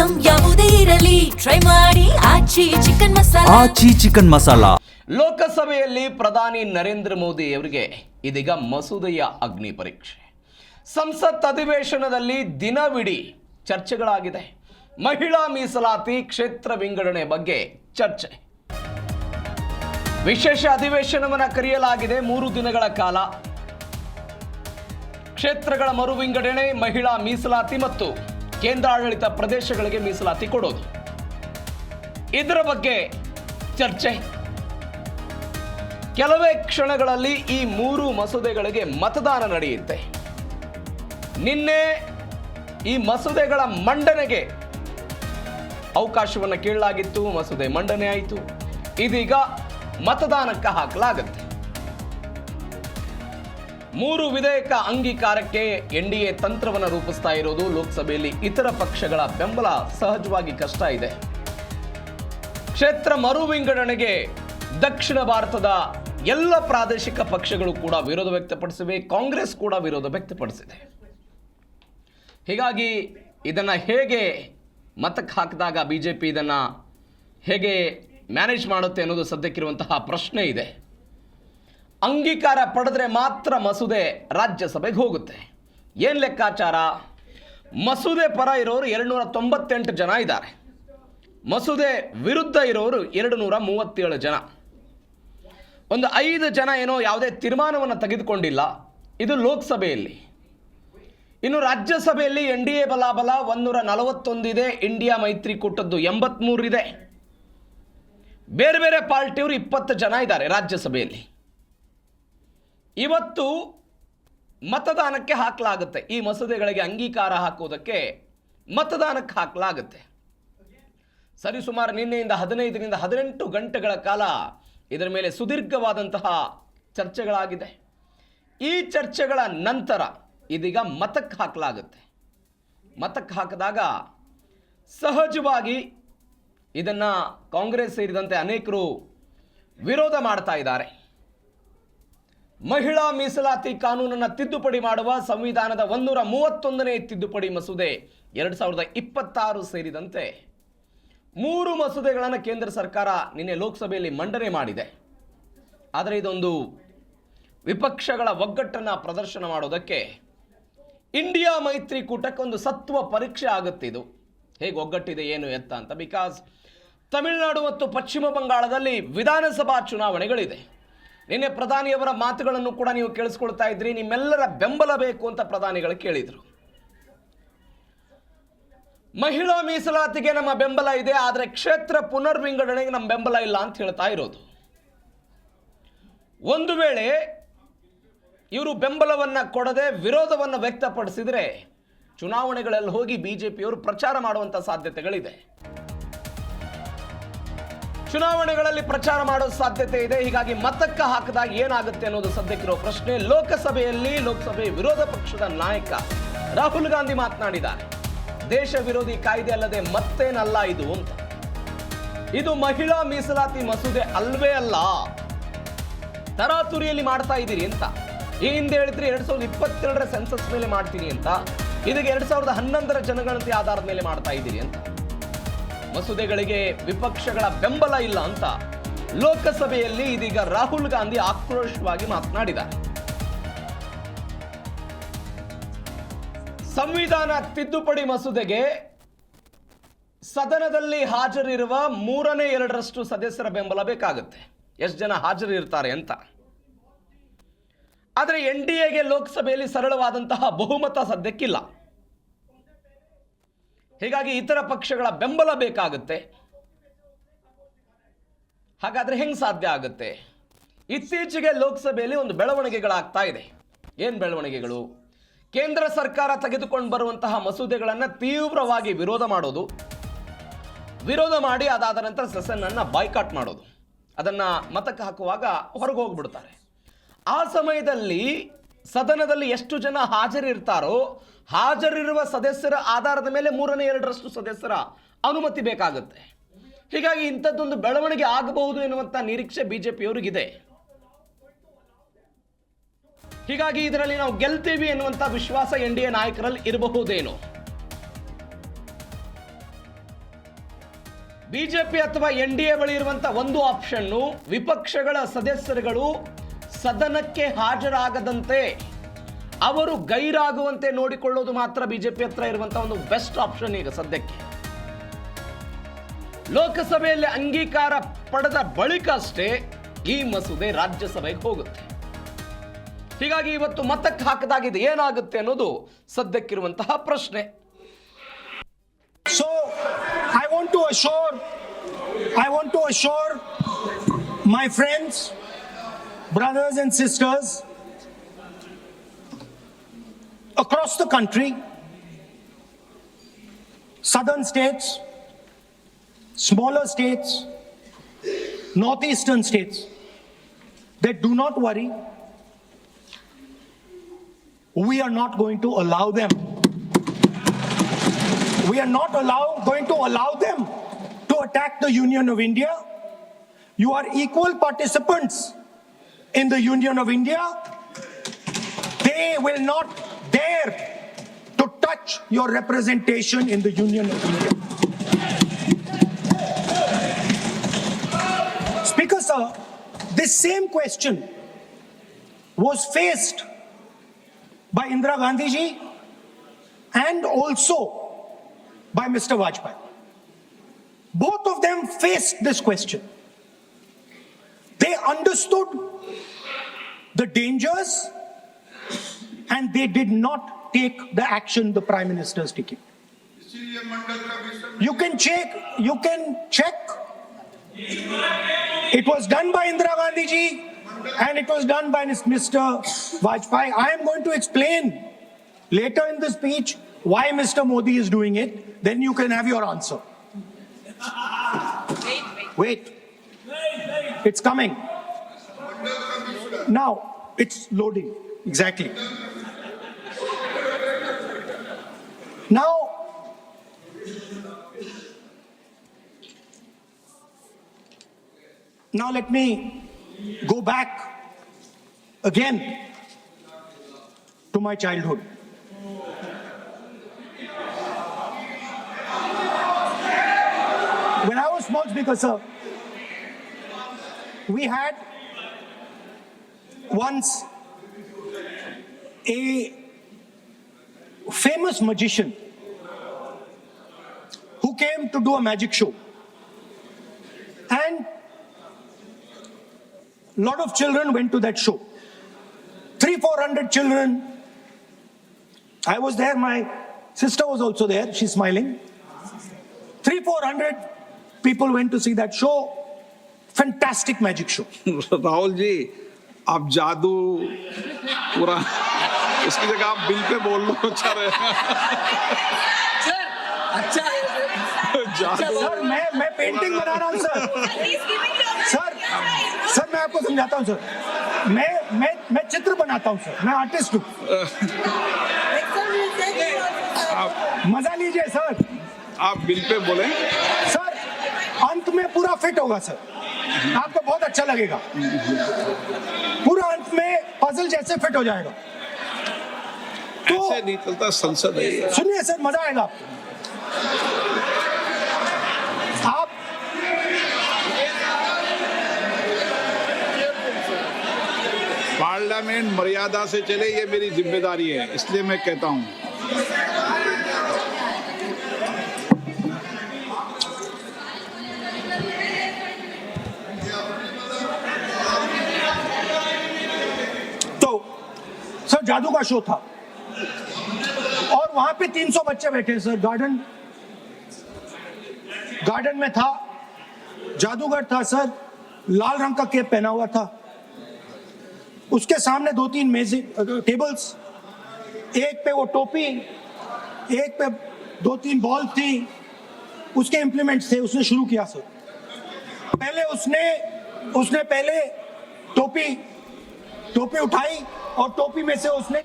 Item ಯಾವುದೇ ಇರಲಿ try ಮಾಡಿ ಆಚಿ ಚಿಕನ್ ಮಸಾಲಾ. ಲೋಕಸಭೆಯಲ್ಲಿ ಪ್ರಧಾನಿ ನರೇಂದ್ರ ಮೋದಿ ಅವರಿಗೆ ಇದೀಗ ಮಸೂದೆಯ ಅಗ್ನಿ ಪರೀಕ್ಷೆ. ಸಂಸತ್ ಅಧಿವೇಶನದಲ್ಲಿ ದಿನವಿಡೀ ಚರ್ಚೆಗಳಾಗಿದೆ. ಮಹಿಳಾ ಮೀಸಲಾತಿ, ಕ್ಷೇತ್ರ ವಿಂಗಡಣೆ ಬಗ್ಗೆ ಚರ್ಚೆ. ವಿಶೇಷ ಅಧಿವೇಶನವನ್ನು ಕರೆಯಲಾಗಿದೆ 3 ದಿನಗಳ ಕಾಲ. ಕ್ಷೇತ್ರಗಳ ಮರು ವಿಂಗಡಣೆ, ಮಹಿಳಾ ಮೀಸಲಾತಿ ಮತ್ತು ಕೇಂದ್ರಾಡಳಿತ ಪ್ರದೇಶಗಳಿಗೆ ಮೀಸಲಾತಿ ಕೊಡೋದು, ಇದರ ಬಗ್ಗೆ ಚರ್ಚೆ. ಕೆಲವೇ ಕ್ಷಣಗಳಲ್ಲಿ ಈ 3 ಮಸೂದೆಗಳಿಗೆ ಮತದಾನ ನಡೆಯುತ್ತೆ. ನಿನ್ನೆ ಈ ಮಸೂದೆಗಳ ಮಂಡನೆಗೆ ಅವಕಾಶವನ್ನು ಕೇಳಲಾಗಿತ್ತು. ಮಸೂದೆ ಮಂಡನೆ ಆಯಿತು. ಇದೀಗ ಮತದಾನಕ್ಕೆ ಹಾಕಲಾಗುತ್ತೆ. 3 ವಿಧೇಯಕ ಅಂಗೀಕಾರಕ್ಕೆ ಎನ್ಡಿಎ ತಂತ್ರವನ್ನು ರೂಪಿಸ್ತಾ ಇರೋದು. ಲೋಕಸಭೆಯಲ್ಲಿ ಇತರ ಪಕ್ಷಗಳ ಬೆಂಬಲ ಸಹಜವಾಗಿ ಕಷ್ಟ ಇದೆ. ಕ್ಷೇತ್ರ ಮರು ವಿಂಗಡಣೆಗೆ ದಕ್ಷಿಣ ಭಾರತದ ಎಲ್ಲ ಪ್ರಾದೇಶಿಕ ಪಕ್ಷಗಳು ಕೂಡ ವಿರೋಧ ವ್ಯಕ್ತಪಡಿಸಿವೆ. ಕಾಂಗ್ರೆಸ್ ಕೂಡ ವಿರೋಧ ವ್ಯಕ್ತಪಡಿಸಿದೆ. ಹೀಗಾಗಿ ಇದನ್ನು ಹೇಗೆ ಮತಕ್ಕೆ ಹಾಕಿದಾಗ ಬಿಜೆಪಿ ಇದನ್ನು ಹೇಗೆ ಮ್ಯಾನೇಜ್ ಮಾಡುತ್ತೆ ಅನ್ನೋದು ಸದ್ಯಕ್ಕಿರುವಂತಹ ಪ್ರಶ್ನೆ ಇದೆ. ಅಂಗೀಕಾರ ಪಡೆದ್ರೆ ಮಾತ್ರ ಮಸೂದೆ ರಾಜ್ಯಸಭೆಗೆ ಹೋಗುತ್ತೆ. ಏನು ಲೆಕ್ಕಾಚಾರ? ಮಸೂದೆ ಪರ ಇರೋರು 298 ಜನ ಇದ್ದಾರೆ. ಮಸೂದೆ ವಿರುದ್ಧ ಇರೋರು 237 ಜನ. ಒಂದು 5 ಜನ ಏನೋ ಯಾವುದೇ ತೀರ್ಮಾನವನ್ನು ತೆಗೆದುಕೊಂಡಿಲ್ಲ. ಇದು ಲೋಕಸಭೆಯಲ್ಲಿ. ಇನ್ನು ರಾಜ್ಯಸಭೆಯಲ್ಲಿ ಎನ್ಡಿಎ ಬಲಾಬಲ 141 ಇದೆ. ಇಂಡಿಯಾ ಮೈತ್ರಿಕೂಟದ್ದು 83 ಇದೆ. ಬೇರೆ ಬೇರೆ ಪಾರ್ಟಿಯವರು 20 ಜನ ಇದ್ದಾರೆ ರಾಜ್ಯಸಭೆಯಲ್ಲಿ. ಇವತ್ತು ಮತದಾನಕ್ಕೆ ಹಾಕಲಾಗುತ್ತೆ. ಈ ಮಸೂದೆಗಳಿಗೆ ಅಂಗೀಕಾರ ಹಾಕುವುದಕ್ಕೆ ಮತದಾನಕ್ಕೆ ಹಾಕಲಾಗುತ್ತೆ. ಸರಿಸುಮಾರು ನಿನ್ನೆಯಿಂದ 15ರಿಂದ 18 ಗಂಟೆಗಳ ಕಾಲ ಇದರ ಮೇಲೆ ಸುದೀರ್ಘವಾದಂತಹ ಚರ್ಚೆಗಳಾಗಿದೆ. ಈ ಚರ್ಚೆಗಳ ನಂತರ ಇದೀಗ ಮತಕ್ಕೆ ಹಾಕಲಾಗುತ್ತೆ. ಮತಕ್ಕೆ ಹಾಕಿದಾಗ ಸಹಜವಾಗಿ ಇದನ್ನು ಕಾಂಗ್ರೆಸ್ ಸೇರಿದಂತೆ ಅನೇಕರು ವಿರೋಧ ಮಾಡ್ತಾ ಇದ್ದಾರೆ. ಮಹಿಳಾ ಮೀಸಲಾತಿ ಕಾನೂನನ್ನು ತಿದ್ದುಪಡಿ ಮಾಡುವ ಸಂವಿಧಾನದ 131ನೇ ತಿದ್ದುಪಡಿ ಮಸೂದೆ 2026 ಸೇರಿದಂತೆ 3 ಮಸೂದೆಗಳನ್ನು ಕೇಂದ್ರ ಸರ್ಕಾರ ನಿನ್ನೆ ಲೋಕಸಭೆಯಲ್ಲಿ ಮಂಡನೆ ಮಾಡಿದೆ. ಆದರೆ ಇದೊಂದು ವಿಪಕ್ಷಗಳ ಒಗ್ಗಟ್ಟನ್ನು ಪ್ರದರ್ಶನ ಮಾಡೋದಕ್ಕೆ ಇಂಡಿಯಾ ಮೈತ್ರಿಕೂಟಕ್ಕೆ ಒಂದು ಸತ್ವ ಪರೀಕ್ಷೆ ಆಗುತ್ತೆ. ಇದು ಹೇಗೆ ಒಗ್ಗಟ್ಟಿದೆ ಏನು ಎತ್ತ ಅಂತ. ಬಿಕಾಸ್ ತಮಿಳುನಾಡು ಮತ್ತು ಪಶ್ಚಿಮ ಬಂಗಾಳದಲ್ಲಿ ವಿಧಾನಸಭಾ ಚುನಾವಣೆಗಳಿದೆ. ನಿನ್ನೆ ಪ್ರಧಾನಿಯವರ ಮಾತುಗಳನ್ನು ಕೂಡ ನೀವು ಕೇಳಿಸ್ಕೊಳ್ತಾ ಇದ್ರಿ. ನಿಮ್ಮೆಲ್ಲರ ಬೆಂಬಲ ಬೇಕು ಅಂತ ಪ್ರಧಾನಿಗಳು ಕೇಳಿದರು. ಮಹಿಳಾ ಮೀಸಲಾತಿಗೆ ನಮ್ಮ ಬೆಂಬಲ ಇದೆ, ಆದರೆ ಕ್ಷೇತ್ರ ಪುನರ್ವಿಂಗಡಣೆಗೆ ನಮ್ಮ ಬೆಂಬಲ ಇಲ್ಲ ಅಂತ ಹೇಳ್ತಾ ಇರೋದು. ಒಂದು ವೇಳೆ ಇವರು ಬೆಂಬಲವನ್ನು ಕೊಡದೆ ವಿರೋಧವನ್ನು ವ್ಯಕ್ತಪಡಿಸಿದರೆ ಚುನಾವಣೆಗಳಲ್ಲಿ ಹೋಗಿ ಬಿಜೆಪಿಯವರು ಪ್ರಚಾರ ಮಾಡುವಂಥ ಸಾಧ್ಯತೆಗಳಿದೆ. ಚುನಾವಣೆಗಳಲ್ಲಿ ಪ್ರಚಾರ ಮಾಡೋ ಸಾಧ್ಯತೆ ಇದೆ. ಹೀಗಾಗಿ ಮತಕ್ಕೆ ಹಾಕಿದಾಗ ಏನಾಗುತ್ತೆ ಅನ್ನೋದು ಸದ್ಯಕ್ಕಿರೋ ಪ್ರಶ್ನೆ. ಲೋಕಸಭೆ ವಿರೋಧ ಪಕ್ಷದ ನಾಯಕ ರಾಹುಲ್ ಗಾಂಧಿ ಮಾತನಾಡಿದ್ದಾರೆ. ದೇಶ ವಿರೋಧಿ ಕಾಯ್ದೆ ಅಲ್ಲದೆ ಮತ್ತೇನಲ್ಲ ಇದು ಅಂತ. ಇದು ಮಹಿಳಾ ಮೀಸಲಾತಿ ಮಸೂದೆ ಅಲ್ವೇ ಅಲ್ಲ, ತರಾತುರಿಯಲ್ಲಿ ಮಾಡ್ತಾ ಇದ್ದೀರಿ ಅಂತ. ಈ ಹಿಂದೆ ಹೇಳಿದ್ರಿ 2022ರ ಸೆನ್ಸಸ್ ಮೇಲೆ ಮಾಡ್ತೀನಿ ಅಂತ. ಇದಕ್ಕೆ 2011ರ ಜನಗಣತಿ ಆಧಾರದ ಮೇಲೆ ಮಾಡ್ತಾ ಇದ್ದೀರಿ ಅಂತ. ಮಸೂದೆಗಳಿಗೆ ವಿಪಕ್ಷಗಳ ಬೆಂಬಲ ಇಲ್ಲ ಅಂತ ಲೋಕಸಭೆಯಲ್ಲಿ ಇದೀಗ ರಾಹುಲ್ ಗಾಂಧಿ ಆಕ್ರೋಶವಾಗಿ ಮಾತನಾಡಿದ್ದಾರೆ. ಸಂವಿಧಾನ ತಿದ್ದುಪಡಿ ಮಸೂದೆಗೆ ಸದನದಲ್ಲಿ ಹಾಜರಿರುವ 2/3 ಸದಸ್ಯರ ಬೆಂಬಲ ಬೇಕಾಗುತ್ತೆ. ಎಷ್ಟು ಜನ ಹಾಜರಿರ್ತಾರೆ ಅಂತ. ಆದರೆ ಎನ್ಡಿಎಗೆ ಲೋಕಸಭೆಯಲ್ಲಿ ಸರಳವಾದಂತಹ ಬಹುಮತ ಸದ್ಯಕ್ಕಿಲ್ಲ. ಹೀಗಾಗಿ ಇತರ ಪಕ್ಷಗಳ ಬೆಂಬಲ ಬೇಕಾಗುತ್ತೆ. ಹಾಗಾದ್ರೆ ಹೆಂಗೆ ಸಾಧ್ಯ ಆಗುತ್ತೆ? ಇತ್ತೀಚೆಗೆ ಲೋಕಸಭೆಯಲ್ಲಿ ಒಂದು ಬೆಳವಣಿಗೆಗಳಾಗ್ತಾ ಇದೆ. ಏನು ಬೆಳವಣಿಗೆಗಳು? ಕೇಂದ್ರ ಸರ್ಕಾರ ತೆಗೆದುಕೊಂಡು ಬರುವಂತಹ ಮಸೂದೆಗಳನ್ನು ತೀವ್ರವಾಗಿ ವಿರೋಧ ಮಾಡೋದು, ವಿರೋಧ ಮಾಡಿ ಅದಾದ ನಂತರ ಸೆಷನ್ ಬಾಯ್ಕಾಟ್ ಮಾಡೋದು, ಅದನ್ನು ಮತಕ್ಕೆ ಹಾಕುವಾಗ ಹೊರಗೆ ಹೋಗ್ಬಿಡ್ತಾರೆ. ಆ ಸಮಯದಲ್ಲಿ ಸದನದಲ್ಲಿ ಎಷ್ಟು ಜನ ಹಾಜರಿರ್ತಾರೋ ಹಾಜರಿರುವ ಸದಸ್ಯರ ಆಧಾರದ ಮೇಲೆ 2/3 ಸದಸ್ಯರ ಅನುಮತಿ ಬೇಕಾಗುತ್ತೆ. ಹೀಗಾಗಿ ಇಂಥದ್ದೊಂದು ಬೆಳವಣಿಗೆ ಆಗಬಹುದು ಎನ್ನುವಂಥ ನಿರೀಕ್ಷೆ ಬಿಜೆಪಿಯವರಿಗಿದೆ. ಹೀಗಾಗಿ ಇದರಲ್ಲಿ ನಾವು ಗೆಲ್ತೀವಿ ಎನ್ನುವಂಥ ವಿಶ್ವಾಸ ಎನ್ಡಿಎ ನಾಯಕರಲ್ಲಿ ಇರಬಹುದೇನೋ. ಬಿಜೆಪಿ ಅಥವಾ NDA ಬಳಿ ಇರುವಂತ ಒಂದು ಆಪ್ಷನ್ನು ವಿಪಕ್ಷಗಳ ಸದಸ್ಯರುಗಳು ಸದನಕ್ಕೆ ಹಾಜರಾಗದಂತೆ ಅವರು ಗೈರಾಗುವಂತೆ ನೋಡಿಕೊಳ್ಳೋದು ಮಾತ್ರ ಬಿಜೆಪಿ ಹತ್ರ ಇರುವಂತಹ ಒಂದು ಬೆಸ್ಟ್ ಆಪ್ಷನ್ ಈಗ ಸದ್ಯಕ್ಕೆ. ಲೋಕಸಭೆಯಲ್ಲಿ ಅಂಗೀಕಾರ ಪಡೆದ ಬಳಿಕ ಅಷ್ಟೇ ಈ ಮಸೂದೆ ರಾಜ್ಯಸಭೆಗೆ ಹೋಗುತ್ತೆ. ಹೀಗಾಗಿ ಇವತ್ತು ಮತಕ್ಕೆ ಹಾಕದಾಗಿದೆ, ಏನಾಗುತ್ತೆ ಅನ್ನೋದು ಸದ್ಯಕ್ಕಿರುವಂತಹ ಪ್ರಶ್ನೆ. So I want to assure my friends, brothers and sisters across the country, southern states, smaller states, northeastern states, that do not worry. We are not going to allow them. We are not going to allow them to attack the Union of India. You are equal participants in the Union of India. They will not dare to touch your representation in the Union of India. Speaker sir, this same question was faced by Indira Gandhi ji and also by Mr. Vajpayee. Both of them faced this question. They understood the dangers and they did not take the action the Prime Minister is taking. You can check. It was done by Indira Gandhi ji and it was done by Mr. Vajpayee. I am going to explain later in the speech why Mr. Modi is doing it. Then you can have your answer. Wait. It's coming. Now, it's loading. Exactly. Now let me go back again to my childhood. When I was small, Speaker sir, we had once a famous magician who came to do a magic show, and a lot of children went to that show. 300-400 children. I was there, my sister was also there, she's smiling. 300-400 people went to see that show. Fantastic magic show. Rahul ji, आप जादू पूरा उसकी जगह आप bill pay बोल लो. अच्छा रहेगा. जादू. सर मैं पेंटिंग बना रहा हूँ सर. सर मैं आपको समझाता हूँ सर. मैं चित्र बनाता हूँ सर. मैं आर्टिस्ट हूँ. मजा लीजिए सर. आप बिल पे बोले. सर अंत में पूरा फिट होगा सर. आपको बहुत अच्छा लगेगा. पूरा अंत में पजल जैसे फिट हो जाएगा. तो ऐसे नहीं चलता. संसद है. सुनिए सर, मजा आएगा आपको. आप पार्लियामेंट मर्यादा से चले, ये मेरी जिम्मेदारी है, इसलिए मैं कहता हूँ. सर जादू का शो था और वहां पे 300 बच्चे बैठे सर. गार्डन में था. जादूगर था सर, लाल रंग का कैप पहना हुआ था. उसके सामने 2-3 मेज़ें, टेबल्स, एक पे वो टोपी, एक पे 2-3 बॉल थी, उसके इंप्लीमेंट्स थे. उसने शुरू किया सर. पहले उसने पहले टोपी उठाई और टोपी में से उसने